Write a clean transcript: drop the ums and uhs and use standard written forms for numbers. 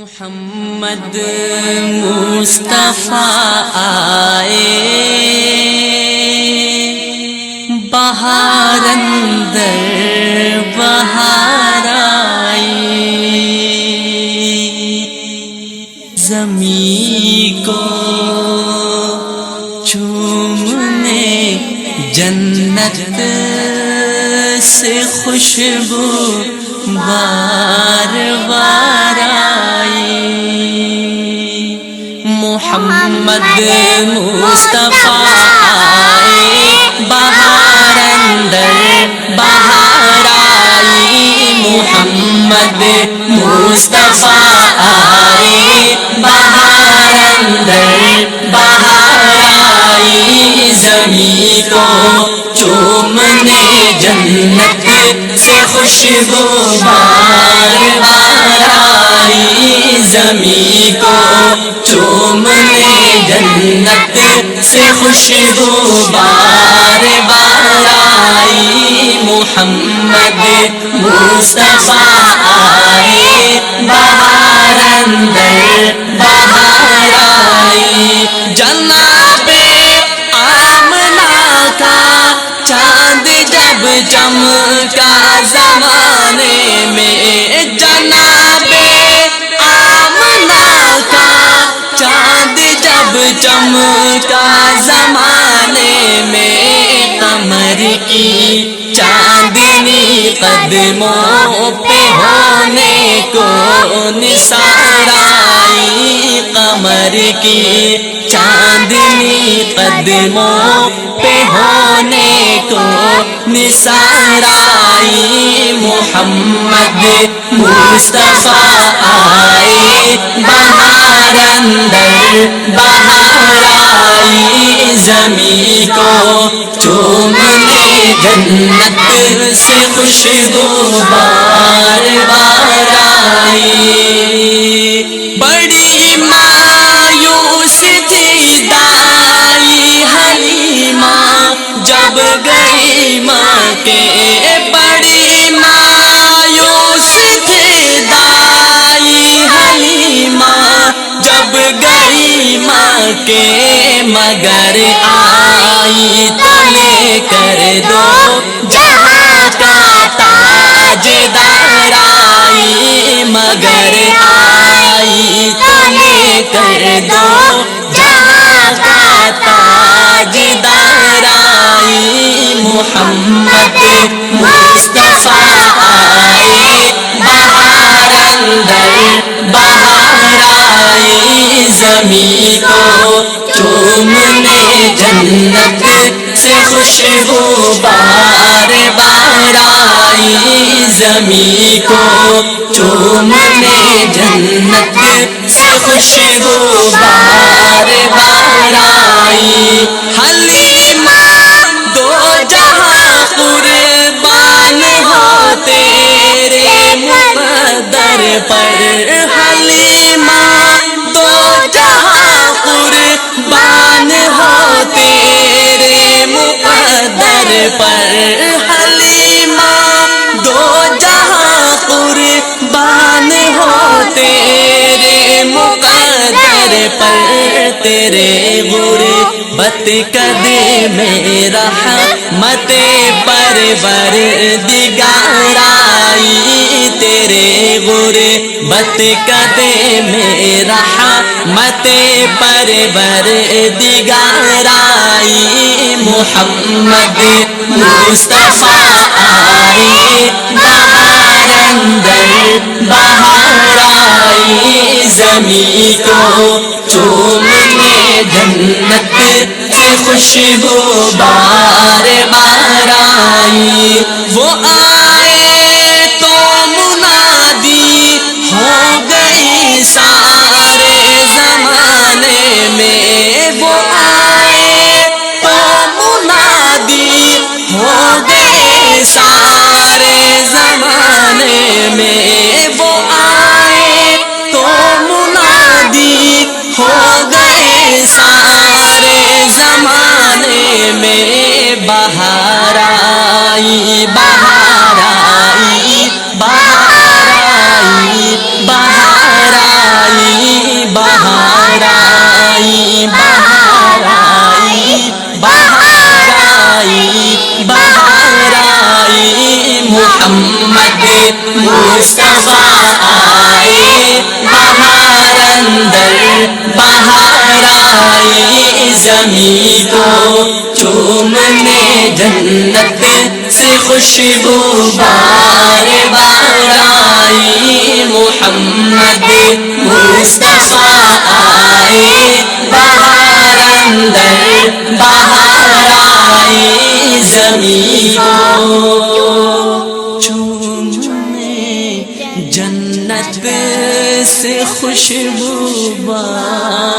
محمد مصطفیٰ آئے، بہار اندر بہار آئی، زمین کو چومنے جنت سے خوشبو بار بار آئی۔ محمد مصطفیٰ آئے، بہار اندر بہار آئی۔ محمد مصطفیٰ آئے، بہار اندر بہار آئی، زمین کو چومنے جنت سے خوشبو بار بار آئی، زمین کو چومنے جنت سے خوشبو بار بار آئی۔ محمد مصطفیٰ آئے، بہار اندر بہار آئی، جناب آمنہ کا چاند جب چمکا زمانے میں، جناب آمنہ کا چاند جب چمکا زمانے میں، قمر کی چاندنی قدموں پہ ہونے کو نثار آئی، قمر کی چاندنی قدموں پہ ہونے کو نثار آئی۔ محمد مصطفیٰ آئے، بہار اندر بہار آئی، زمین کو چومنے جنت سے خوشبو بار بار آئی۔ بڑی مایوس تھی دائی حلیمہ جب گئی ماں کے، بڑی مایوس تھی دائی حلیمہ جب گئی ماں کے، مگر آئی تو لے کر دو جہاں کا تاجدار آئی، مگر آئی تو لے کر دو جہاں کا تاجدار آئی۔ محمد مصطفیٰ آئے، بہار اندر بہار آئی، زمین کو چومنے جنت سے خوشبو بار بار آئی، زمین کو چومنے جنت سے خوشبو بار بار آئی۔ حلیمہ دو جہاں قربان ہو تیرے مقدر پر، حلیمہ دو جہاں قربان ہو تیرے مقدر پر، حلیمہ دو جہاں قربان ہو تیرے مقدر پر، تیرے غربت قدے میں رحمت پروردگار آئی، تیرے غربت قدے میں رحمت پروردگار آئی۔ محمد مصطفیٰ آئے، بہار اندر بہار آئی، زمین کو چومنے جنت سے خوشبو بار بار آئی۔ وہ آئے تو منادی ہو گئی سارے زمانے میں، وہ آئے تو منادی ہو گئی سارے زمانے میں، وہ آئے تو منادی ہو گئے سارے زمانے میں، بہار آئی بہار آئی بہار آئی بہار بہار آئی بہار آئی بہار آئی محمد مصطفیٰ آئے بہار اندر بہار آئی زمین کو چومنے جنت سے خوشبو بار بار آئی محمد مصطفیٰ آئے بہار اندر بہار آئی زمین کو چومنے جنت سے خوشبو بار